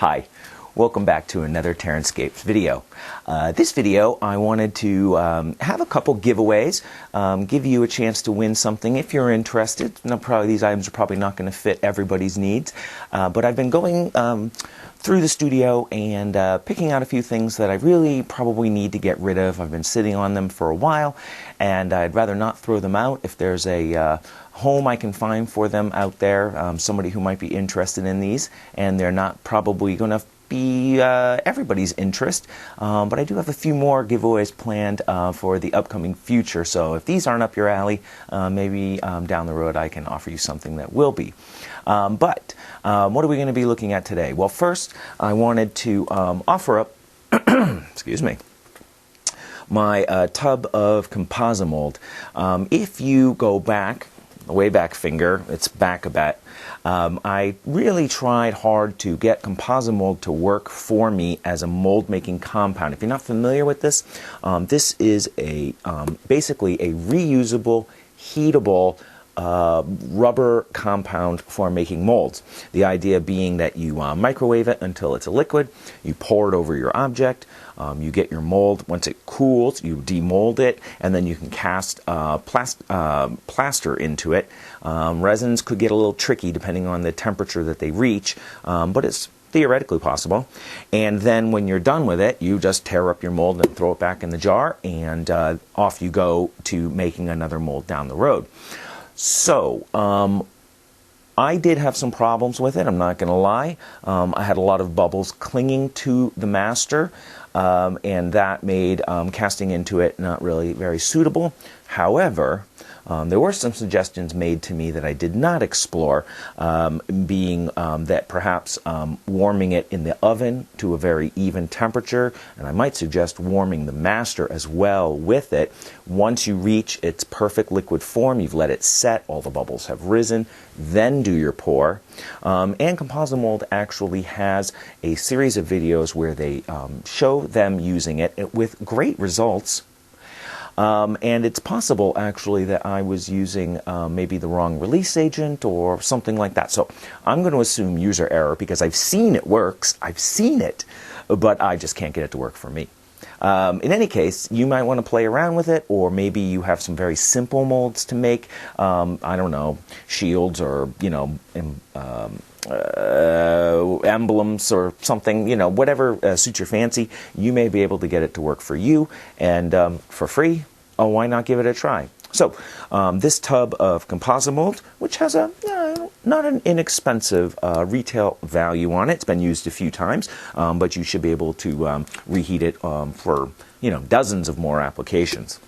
Hi, welcome back to another TerranScapes video. This video I wanted to have a couple giveaways, give you a chance to win something if you're interested. Now, probably these items are probably not going to fit everybody's needs, but I've been going through the studio and picking out a few things that I really probably need to get rid of. I've been sitting on them for a while, and I'd rather not throw them out. If there's a home I can find for them out there, somebody who might be interested in these, and they're not probably going to be everybody's interest, but I do have a few more giveaways planned for the upcoming future. So if these aren't up your alley, maybe down the road I can offer you something that will be. But what are we going to be looking at today? Well, first I wanted to offer up excuse me, my tub of Composimold. If you go back, way back finger, it's back a bit. I really tried hard to get Composimold to work for me as a mold making compound. If you're not familiar with this, this is a basically a reusable, heatable rubber compound for making molds. The idea being that you microwave it until it's a liquid, you pour it over your object, you get your mold. Once it cools, you demold it, and then you can cast plaster into it. Resins could get a little tricky depending on the temperature that they reach, but it's theoretically possible. And then when you're done with it, you just tear up your mold and throw it back in the jar, and off you go to making another mold down the road. So, I did have some problems with it, I'm not going to lie. I had a lot of bubbles clinging to the master, and that made casting into it not really very suitable. However, there were some suggestions made to me that I did not explore, being that perhaps warming it in the oven to a very even temperature, and I might suggest warming the master as well with it. Once you reach its perfect liquid form, you've let it set, all the bubbles have risen, then do your pour. And Composimold actually has a series of videos where they show them using it with great results. And it's possible, actually, that I was using maybe the wrong release agent or something like that. So I'm going to assume user error because I've seen it works. I've seen it, but I just can't get it to work for me. In any case, you might want to play around with it, or maybe you have some very simple molds to make. I don't know, shields or, you know, emblems or something, you know, whatever suits your fancy. You may be able to get it to work for you, and for free. Oh, why not give it a try? So this tub of Composimold, which has a not an inexpensive retail value on it. It's been used a few times, but you should be able to reheat it for, you know, dozens of more applications.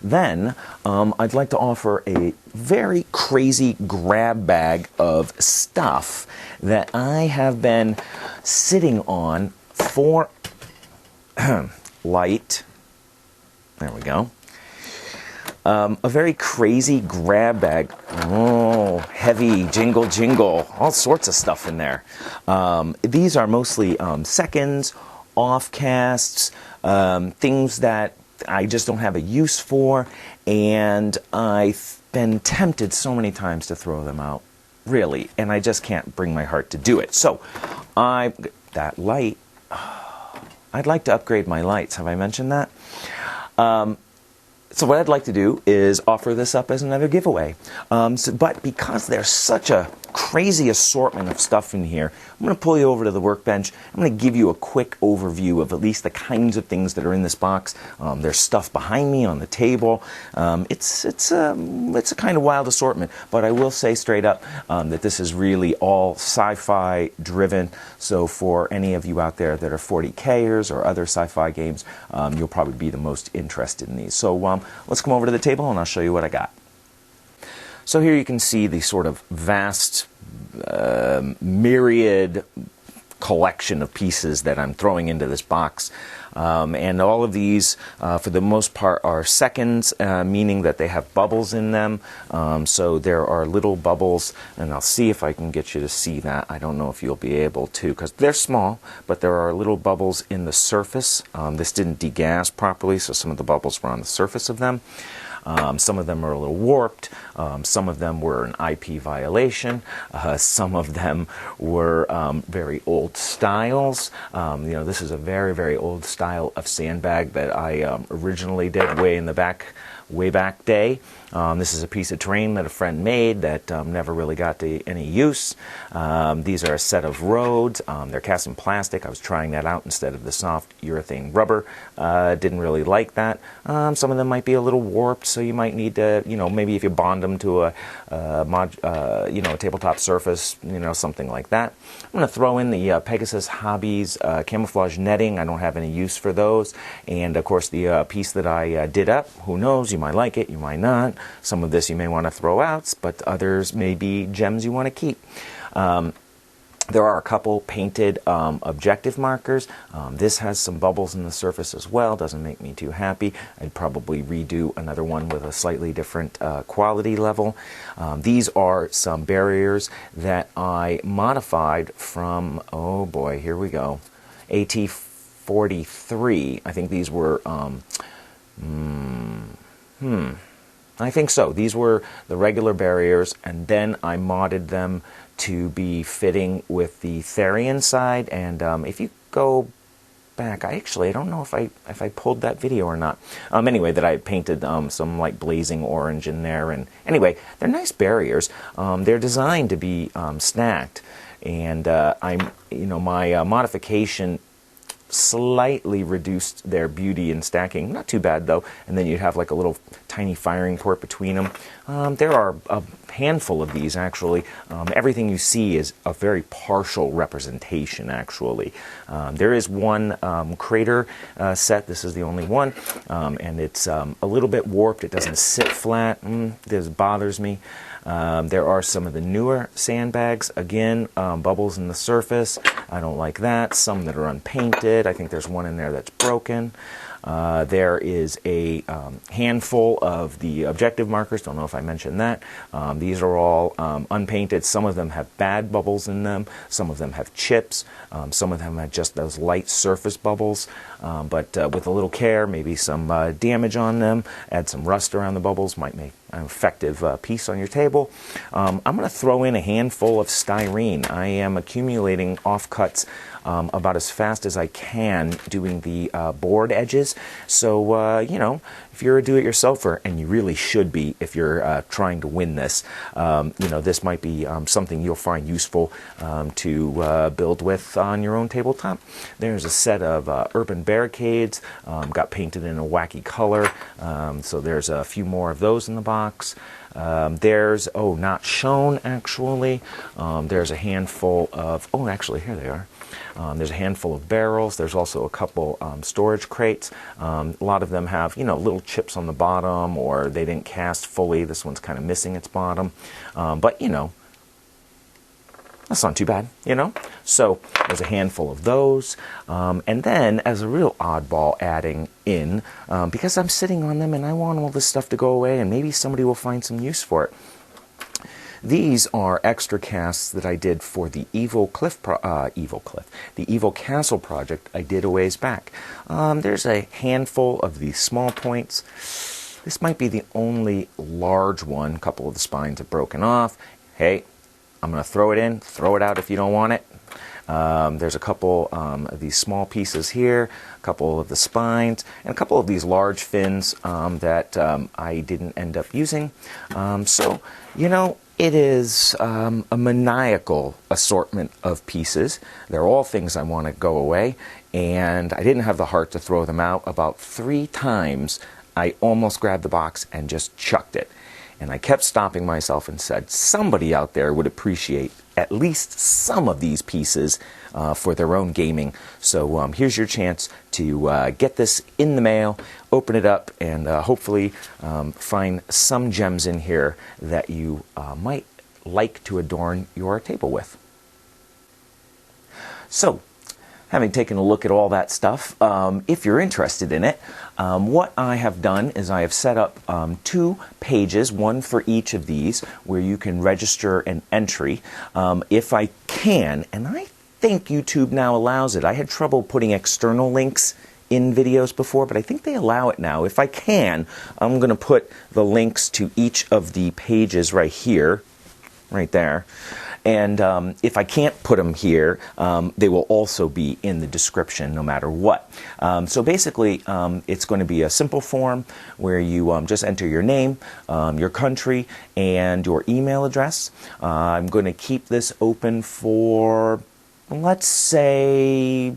Then I'd like to offer a very crazy grab bag of stuff that I have been sitting on for light. There we go. A very crazy grab bag. Oh, heavy, jingle, jingle, all sorts of stuff in there. These are mostly seconds, offcasts, things that I just don't have a use for, and I've been tempted so many times to throw them out, really, and I just can't bring my heart to do it. So, that light, I'd like to upgrade my lights. Have I mentioned that? So what I'd like to do is offer this up as another giveaway. But because there's such a crazy assortment of stuff in here, I'm going to pull you over to the workbench. I'm going to give you a quick overview of at least the kinds of things that are in this box. There's stuff behind me on the table. It's a kind of wild assortment, but I will say straight up that this is really all sci-fi driven. So for any of you out there that are 40Kers or other sci-fi games, you'll probably be the most interested in these. So let's come over to the table and I'll show you what I got. So here you can see the sort of vast, myriad collection of pieces that I'm throwing into this box. And all of these, for the most part, are seconds, meaning that they have bubbles in them. So there are little bubbles, and I'll see if I can get you to see that. I don't know if you'll be able to, because they're small, but there are little bubbles in the surface. This didn't degas properly, so some of the bubbles were on the surface of them. Some of them are a little warped. Some of them were an IP violation. Some of them were very old styles. This is a very, very old style of sandbag that I originally did way back day. This is a piece of terrain that a friend made that never really got to any use. These are a set of roads. They're cast in plastic. I was trying that out instead of the soft urethane rubber. Didn't really like that. Some of them might be a little warped, so you might need to, maybe if you bond them to a tabletop surface, something like that. I'm going to throw in the Pegasus Hobbies camouflage netting. I don't have any use for those. And of course the piece that I did up, who knows, you might like it, you might not. Some of this you may want to throw out, but others may be gems you want to keep. There are a couple painted objective markers. This has some bubbles in the surface as well. Doesn't make me too happy. I'd probably redo another one with a slightly different quality level. These are some barriers that I modified from, oh boy, here we go, AT43. I think these were, I think so. These were the regular barriers, and then I modded them to be fitting with the Therian side. And if you go back, I don't know if I pulled that video or not. Anyway, that I painted some like blazing orange in there. And anyway, they're nice barriers. They're designed to be stacked, and my modification slightly reduced their beauty in stacking. Not too bad though. And then you'd have like a little tiny firing port between them. There are a handful of these actually. Everything you see is a very partial representation actually. There is one crater set. This is the only one. And it's a little bit warped. It doesn't sit flat. This bothers me. There are some of the newer sandbags. Again, bubbles in the surface. I don't like that. Some that are unpainted. I think there's one in there that's broken. There is a handful of the objective markers. Don't know if I mentioned that. These are all unpainted. Some of them have bad bubbles in them. Some of them have chips. Some of them have just those light surface bubbles. But with a little care, maybe some damage on them, add some rust around the bubbles, might make an effective piece on your table. I'm going to throw in a handful of styrene. I am accumulating offcuts about as fast as I can doing the board edges. So, if you're a do-it-yourselfer, and you really should be if you're trying to win this, this might be something you'll find useful to build with on your own tabletop. There's a set of urban barricades, got painted in a wacky color, so there's a few more of those in the box. There's, not shown actually, there's a handful of, actually here they are. There's a handful of barrels. There's also a couple storage crates. A lot of them have, little chips on the bottom, or they didn't cast fully. This one's kind of missing its bottom. But, that's not too bad, So there's a handful of those. And then, as a real oddball adding in, because I'm sitting on them and I want all this stuff to go away and maybe somebody will find some use for it. These are extra casts that I did for the the Evil Castle project I did a ways back. There's a handful of these small points. This might be the only large one. A couple of the spines have broken off. Hey, I'm going to throw it in, throw it out if you don't want it. There's a couple of these small pieces here, a couple of the spines, and a couple of these large fins that I didn't end up using. So, it is a maniacal assortment of pieces. They're all things I want to go away, and I didn't have the heart to throw them out. About 3 times, I almost grabbed the box and just chucked it. And I kept stopping myself and said, somebody out there would appreciate at least some of these pieces for their own gaming. So here's your chance to get this in the mail, open it up, and hopefully find some gems in here that you might like to adorn your table with. So, having taken a look at all that stuff, if you're interested in it, what I have done is I have set up 2 pages, one for each of these, where you can register an entry. If I can, and I think YouTube now allows it. I had trouble putting external links in videos before, but I think they allow it now. If I can, I'm going to put the links to each of the pages right here, right there. And if I can't put them here, they will also be in the description no matter what. So basically, it's going to be a simple form where you just enter your name, your country, and your email address. I'm going to keep this open for, let's say,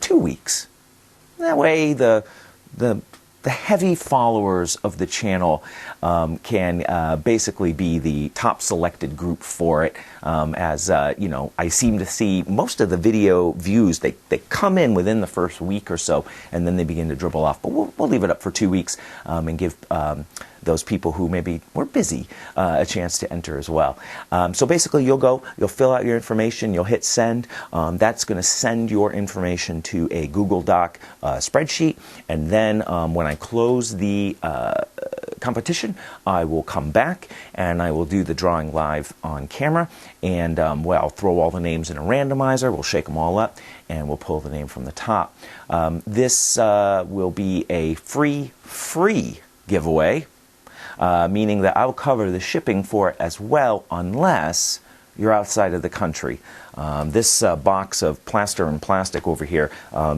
2 weeks. That way the heavy followers of the channel can basically be the top selected group for it. As you know, I seem to see most of the video views, they come in within the first week or so, and then they begin to dribble off. But we'll leave it up for 2 weeks and give those people who maybe were busy a chance to enter as well. So basically, you'll fill out your information, you'll hit send. That's going to send your information to a Google Doc spreadsheet, and then when I close the competition, I will come back and I will do the drawing live on camera, and well, I'll throw all the names in a randomizer, we'll shake them all up, and we'll pull the name from the top. This will be a free giveaway, meaning that I'll cover the shipping for it as well, unless you're outside of the country. This box of plaster and plastic over here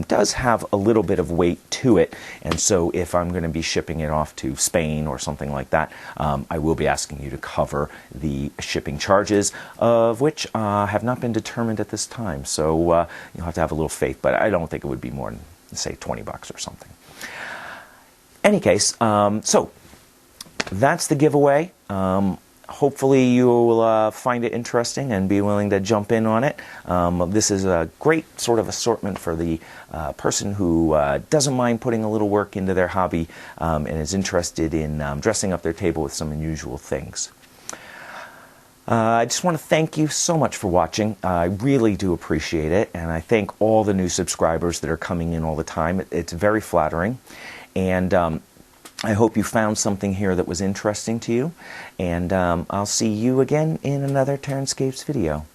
does have a little bit of weight to it, and so if I'm going to be shipping it off to Spain or something like that, I will be asking you to cover the shipping charges, of which have not been determined at this time, so you'll have to have a little faith, but I don't think it would be more than, say, 20 bucks or something. Any case, so that's the giveaway. Hopefully you'll find it interesting and be willing to jump in on it. This is a great sort of assortment for the person who doesn't mind putting a little work into their hobby and is interested in dressing up their table with some unusual things. I just want to thank you so much for watching. I really do appreciate it, and I thank all the new subscribers that are coming in all the time. It's very flattering, and I hope you found something here that was interesting to you, and I'll see you again in another TerranScapes video.